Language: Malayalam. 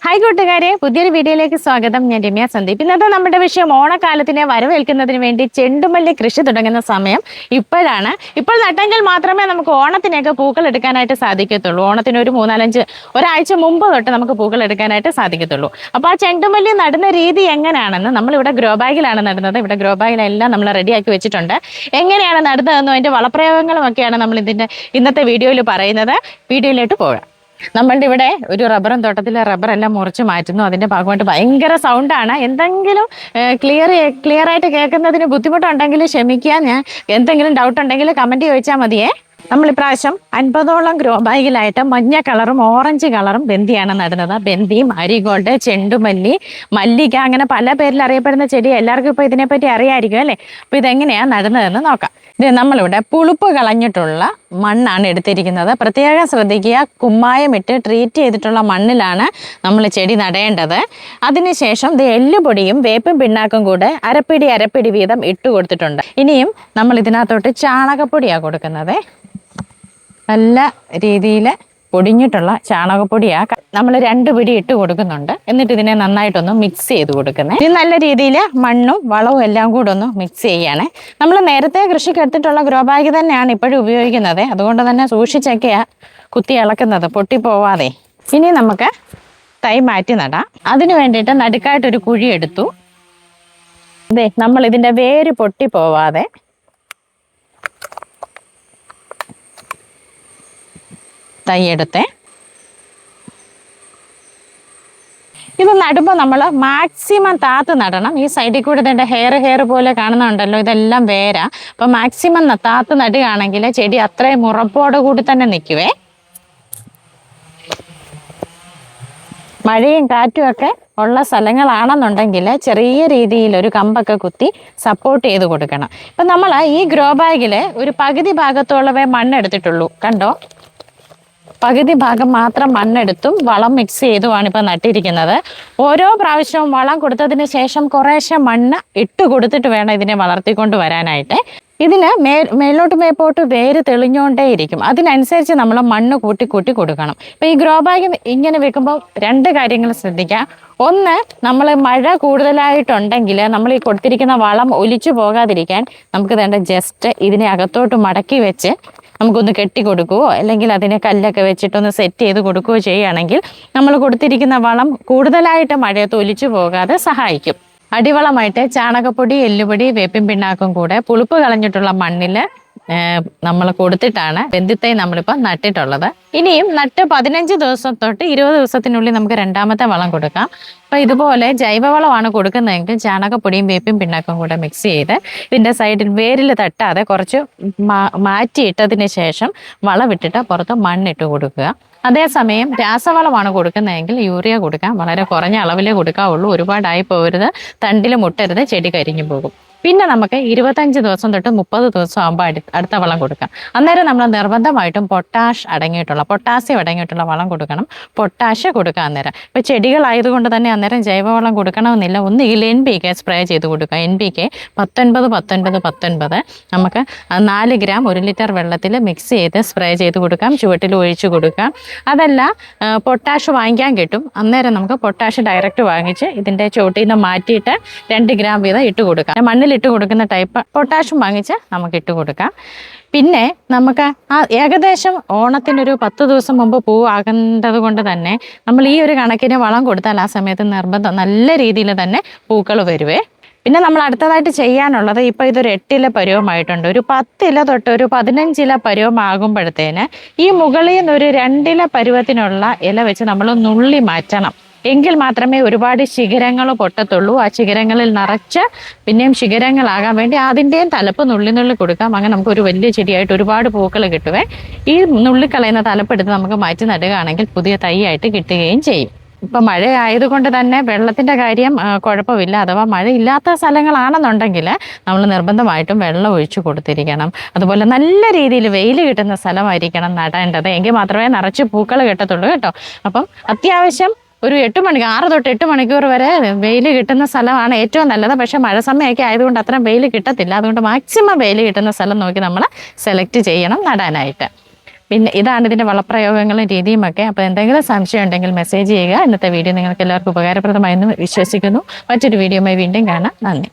ഹായ് കൂട്ടുകാരെ, പുതിയൊരു വീഡിയോയിലേക്ക് സ്വാഗതം. ഞാൻ രമ്യ സന്ദീപ്. ഇന്നത്തെ നമ്മുടെ വിഷയം ഓണക്കാലത്തിനെ വരവേൽക്കുന്നതിന് വേണ്ടി ചെണ്ടുമല്ലി കൃഷി തുടങ്ങുന്ന സമയം ഇപ്പോഴാണ്. ഇപ്പോൾ നട്ടെങ്കിൽ മാത്രമേ നമുക്ക് ഓണത്തിനൊക്കെ പൂക്കൾ എടുക്കാനായിട്ട് സാധിക്കത്തുള്ളൂ. ഓണത്തിന് ഒരു ഒരാഴ്ച മുമ്പ് തൊട്ട് നമുക്ക് പൂക്കൾ എടുക്കാനായിട്ട് സാധിക്കത്തുള്ളൂ. അപ്പോൾ ആ ചെണ്ടുമല്ലി നടുന്ന രീതി എങ്ങനെയാണെന്ന് നമ്മളിവിടെ ഗ്രോ ബാഗിലാണ് നടുന്നത്. ഇവിടെ ഗ്രോ ബാഗിലെല്ലാം നമ്മൾ റെഡിയാക്കി വെച്ചിട്ടുണ്ട്. എങ്ങനെയാണ് നടുന്നതെന്നും അതിൻ്റെ വളപ്രയോഗങ്ങളും ഒക്കെയാണ് നമ്മൾ ഇന്നത്തെ വീഡിയോയിൽ പറയുന്നത്. വീഡിയോയിലോട്ട് പോകാം. നമ്മളുടെ ഇവിടെ ഒരു റബ്ബറും തോട്ടത്തിലെ റബ്ബറെല്ലാം മുറിച്ച് മാറ്റുന്നു. അതിൻ്റെ ഭാഗമായിട്ട് ഭയങ്കര സൗണ്ടാണ്. എന്തെങ്കിലും ക്ലിയർ ആയിട്ട് കേൾക്കുന്നതിന് ബുദ്ധിമുട്ടുണ്ടെങ്കിൽ ക്ഷമിക്കുക. ഞാൻ എന്തെങ്കിലും ഡൗട്ട് ഉണ്ടെങ്കിൽ കമൻറ്റ് ചോദിച്ചാൽ മതിയേ. നമ്മൾ ഇപ്രാവശ്യം 50ഓളം ഗ്രോ ബാഗിലായിട്ട് മഞ്ഞ കളറും ഓറഞ്ച് കളറും ബന്ദിയാണ് നടുന്നത്. ബന്ദി, മാരിഗോൾഡ്, ചെണ്ടുമല്ലി, മല്ലിക, അങ്ങനെ പല പേരിൽ അറിയപ്പെടുന്ന ചെടി എല്ലാവർക്കും ഇപ്പോൾ ഇതിനെപ്പറ്റി അറിയാമായിരിക്കും അല്ലേ. അപ്പോൾ ഇതെങ്ങനെയാണ് നടുന്നതെന്ന് നോക്കാം. ഇത് നമ്മളിവിടെ പുളിപ്പ് കളഞ്ഞിട്ടുള്ള മണ്ണാണ് എടുത്തിരിക്കുന്നത്. പ്രത്യേകം ശ്രദ്ധിക്കുക, കുമ്മായമിട്ട് ട്രീറ്റ് ചെയ്തിട്ടുള്ള മണ്ണിലാണ് നമ്മൾ ചെടി നടേണ്ടത്. അതിനുശേഷം ഇത് എല്ലുപൊടിയും വേപ്പും പിണ്ണാക്കും കൂടെ അരപ്പിടി വീതം ഇട്ട് കൊടുത്തിട്ടുണ്ട്. ഇനിയും നമ്മൾ ഇതിനകത്തോട്ട് ചാണകപ്പൊടിയാണ് കൊടുക്കുന്നത്. നല്ല രീതിയിൽ പൊടിഞ്ഞിട്ടുള്ള ചാണകപ്പൊടിയാണ് നമ്മൾ 2 പിടി ഇട്ട് കൊടുക്കുന്നുണ്ട്. എന്നിട്ട് ഇതിനെ നന്നായിട്ടൊന്ന് മിക്സ് ചെയ്ത് കൊടുക്കുന്നത്. ഇത് നല്ല രീതിയിൽ മണ്ണും വളവും എല്ലാം കൂടെ ഒന്ന് മിക്സ് ചെയ്യാണ്. നമ്മൾ നേരത്തെ കൃഷിക്ക് എടുത്തിട്ടുള്ള ഗ്രോ ബാഗ് തന്നെയാണ് ഇപ്പോഴും ഉപയോഗിക്കുന്നത്. അതുകൊണ്ട് തന്നെ സൂക്ഷിച്ചൊക്കെയാണ് കുത്തി ഇളക്കുന്നത്, പൊട്ടിപ്പോവാതെ. ഇനി നമുക്ക് തൈ മാറ്റി നടാം. അതിന് വേണ്ടിയിട്ട് നടുക്കായിട്ടൊരു കുഴി എടുത്തു. അതെ, നമ്മൾ ഇതിൻ്റെ വേര് പൊട്ടിപ്പോവാതെ തൈ എടുത്തേ. ഇത് നടുമ്പോൾ നമ്മൾ മാക്സിമം താത്ത് നടണം. ഈ സൈഡിൽ കൂടെ ഇതിൻ്റെ ഹെയർ പോലെ കാണുന്നുണ്ടല്ലോ, ഇതെല്ലാം വേരാ. അപ്പം മാക്സിമം താത്ത് നടുകയാണെങ്കിൽ ചെടി അത്രയും ഉറപ്പോടെ കൂടി തന്നെ നിൽക്കുവേ. മഴയും കാറ്റും ഒക്കെ ഉള്ള സ്ഥലങ്ങളാണെന്നുണ്ടെങ്കിൽ ചെറിയ രീതിയിൽ ഒരു കമ്പൊക്കെ കുത്തി സപ്പോർട്ട് ചെയ്ത് കൊടുക്കണം. ഇപ്പം നമ്മൾ ഈ ഗ്രോ ബാഗിൽ ഒരു പകുതി ഭാഗത്തോളവേ മണ്ണെടുത്തിട്ടുള്ളൂ. കണ്ടോ, പകുതി ഭാഗം മാത്രം മണ്ണെടുത്തും വളം മിക്സ് ചെയ്തുമാണ് ഇപ്പം നട്ടിരിക്കുന്നത്. ഓരോ പ്രാവശ്യവും വളം കൊടുത്തതിന് ശേഷം കുറേശ്ശെ മണ്ണ് ഇട്ട് കൊടുത്തിട്ട് വേണം ഇതിനെ വളർത്തിക്കൊണ്ട് വരാനായിട്ട്. ഇതിന് മേലോട്ട് വേര് തെളിഞ്ഞുകൊണ്ടേയിരിക്കും. അതിനനുസരിച്ച് നമ്മൾ മണ്ണ് കൂട്ടി കൊടുക്കണം. ഇപ്പം ഈ ഗ്രോ ബാഗ് ഇങ്ങനെ വെക്കുമ്പോൾ 2 കാര്യങ്ങൾ ശ്രദ്ധിക്കുക. ഒന്ന്, നമ്മൾ മഴ കൂടുതലായിട്ടുണ്ടെങ്കിൽ നമ്മൾ ഈ കൊടുത്തിരിക്കുന്ന വളം ഒലിച്ചു പോകാതിരിക്കാൻ നമുക്ക് വേണ്ട ജസ്റ്റ് ഇതിനെ അകത്തോട്ട് മടക്കി വെച്ച് നമുക്കൊന്ന് കെട്ടി കൊടുക്കുകയോ അല്ലെങ്കിൽ അതിനെ കല്ലൊക്കെ വെച്ചിട്ടൊന്ന് സെറ്റ് ചെയ്ത് കൊടുക്കുകയോ ചെയ്യുകയാണെങ്കിൽ നമ്മൾ കൊടുത്തിരിക്കുന്ന വളം കൂടുതലായിട്ട് മഴയത്ത് ഒലിച്ചു പോകാതെ സഹായിക്കും. അടിവളമായിട്ട് ചാണകപ്പൊടി, എല്ലുപൊടി, വേപ്പിൻ പിണ്ണാക്കും കൂടെ പുളിപ്പ് കളഞ്ഞിട്ടുള്ള മണ്ണിൽ നമ്മൾ കൊടുത്തിട്ടാണ് ബന്ദിത്തൈ നമ്മളിപ്പോൾ നട്ടിട്ടുള്ളത്. ഇനിയും നട്ട് 15 ദിവസം തൊട്ട് 20 ദിവസത്തിനുള്ളിൽ നമുക്ക് 2ാമത്തെ വളം കൊടുക്കാം. അപ്പോൾ ഇതുപോലെ ജൈവവളമാണ് കൊടുക്കുന്നതെങ്കിൽ ചാണകപ്പൊടിയും വേപ്പിൻ പിണ്ണാക്കും കൂടെ മിക്സ് ചെയ്ത് ഇതിൻ്റെ സൈഡിൽ വേരിൽ തട്ടാതെ കുറച്ച് മാറ്റിയിട്ടതിന് ശേഷം വളമിട്ടിട്ട് പുറത്ത് മണ്ണിട്ട് കൊടുക്കുക. അതേസമയം രാസവളമാണ് കൊടുക്കുന്നതെങ്കിൽ യൂറിയ കൊടുക്കാം. വളരെ കുറഞ്ഞ അളവിലേ കൊടുക്കാവുള്ളൂ. ഒരുപാടായി പോകരുത്, തണ്ടിൽ മുട്ടരുത്, ചെടി കരിഞ്ഞു പോകും. പിന്നെ നമുക്ക് 25 ദിവസം തൊട്ട് 30 ദിവസം ആകുമ്പോൾ അടുത്ത വളം കൊടുക്കാം. അന്നേരം നമ്മൾ നിർബന്ധമായിട്ടും പൊട്ടാസ്യം അടങ്ങിയിട്ടുള്ള വളം കൊടുക്കണം. പൊട്ടാഷ് കൊടുക്കുക അന്നേരം. ഇപ്പോൾ ചെടികളായതുകൊണ്ട് തന്നെ അന്നേരം ജൈവവളം കൊടുക്കണമെന്നില്ല. ഒന്നുകിൽ NPK സ്പ്രേ ചെയ്ത് കൊടുക്കുക. NPK 19 നമുക്ക് 4 ഗ്രാം 1 ലിറ്റർ വെള്ളത്തിൽ മിക്സ് ചെയ്ത് സ്പ്രേ ചെയ്ത് കൊടുക്കാം. ചുവട്ടിൽ ഒഴിച്ചു കൊടുക്കാം. അതല്ല, പൊട്ടാഷ് വാങ്ങിക്കാൻ കിട്ടും. അന്നേരം നമുക്ക് പൊട്ടാഷ് ഡയറക്റ്റ് വാങ്ങിച്ച് ഇതിൻ്റെ ചുവട്ടിൽ നിന്ന് മാറ്റിയിട്ട് 2 ഗ്രാം വീതം ഇട്ട് കൊടുക്കാം. മണ്ണിൽ ഇട്ട് കൊടുക്കുന്ന ടൈപ്പ് പൊട്ടാഷും വാങ്ങിച്ച് നമുക്ക് ഇട്ട് കൊടുക്കാം. പിന്നെ നമുക്ക് ഏകദേശം ഓണത്തിനൊരു 10 ദിവസം മുമ്പ് പൂവാകേണ്ടത് കൊണ്ട് തന്നെ നമ്മൾ ഈ ഒരു കണക്കിന് വളം കൊടുത്താൽ ആ സമയത്ത് നിർബന്ധം നല്ല രീതിയിൽ തന്നെ പൂക്കൾ വരുവേ. പിന്നെ നമ്മൾ അടുത്തതായിട്ട് ചെയ്യാനുള്ളത്, ഇപ്പോൾ ഇതൊരു 8 ഇല പരുവമായിട്ടുണ്ട്. ഒരു 10 ഇല തൊട്ട് ഒരു 15 ഇല പരുവമാകുമ്പോഴത്തേന് ഈ മുകളിൽ നിന്ന് ഒരു 2 ഇല പരുവത്തിനുള്ള ഇല വെച്ച് നമ്മൾ നുള്ളി മാറ്റണം. എങ്കിൽ മാത്രമേ ഒരുപാട് ശിഖരങ്ങൾ പൊട്ടത്തുള്ളൂ. ആ ശിഖരങ്ങളിൽ നിറച്ച് പിന്നെയും ശിഖരങ്ങളാകാൻ വേണ്ടി അതിൻ്റെയും തലപ്പ് നുള്ളി കൊടുക്കാം. അങ്ങനെ നമുക്ക് ഒരു വലിയ ചെടിയായിട്ട് ഒരുപാട് പൂക്കൾ കിട്ടുവേ. ഈ നുള്ളിക്കളയുന്ന തലപ്പെടുത്ത് നമുക്ക് മാറ്റി നടുകയാണെങ്കിൽ പുതിയ തൈയായിട്ട് കിട്ടുകയും ചെയ്യും. ഇപ്പം മഴ ആയതുകൊണ്ട് തന്നെ വെള്ളത്തിൻ്റെ കാര്യം കുഴപ്പമില്ല. അഥവാ മഴ ഇല്ലാത്ത സ്ഥലങ്ങളാണെന്നുണ്ടെങ്കിൽ നമ്മൾ നിർബന്ധമായിട്ടും വെള്ളം ഒഴിച്ചു കൊടുത്തിരിക്കണം. അതുപോലെ നല്ല രീതിയിൽ വെയിൽ കിട്ടുന്ന സ്ഥലമായിരിക്കണം നടേണ്ടത്. എങ്കിൽ മാത്രമേ നിറച്ച് പൂക്കൾ കിട്ടത്തുള്ളൂ കേട്ടോ. അപ്പം അത്യാവശ്യം ഒരു 6 തൊട്ട് 8 മണിക്കൂർ വരെ വെയിൽ കിട്ടുന്ന സ്ഥലമാണ് ഏറ്റവും നല്ലത്. പക്ഷേ മഴ സമയമൊക്കെ ആയതുകൊണ്ട് അത്രയും വെയിൽ കിട്ടത്തില്ല. അതുകൊണ്ട് മാക്സിമം വെയിൽ കിട്ടുന്ന സ്ഥലം നോക്കി നമ്മൾ സെലക്ട് ചെയ്യണം നടാനായിട്ട്. പിന്നെ ഇതാണ് ഇതിൻ്റെ വളപ്രയോഗങ്ങളും രീതിയുമൊക്കെ. അപ്പോൾ എന്തെങ്കിലും സംശയം ഉണ്ടെങ്കിൽ മെസ്സേജ് ചെയ്യുക. ഇന്നത്തെ വീഡിയോ നിങ്ങൾക്ക് എല്ലാവർക്കും ഉപകാരപ്രദമായെന്ന് വിശ്വസിക്കുന്നു. മറ്റൊരു വീഡിയോയുമായി വീണ്ടും കാണാം. നന്ദി.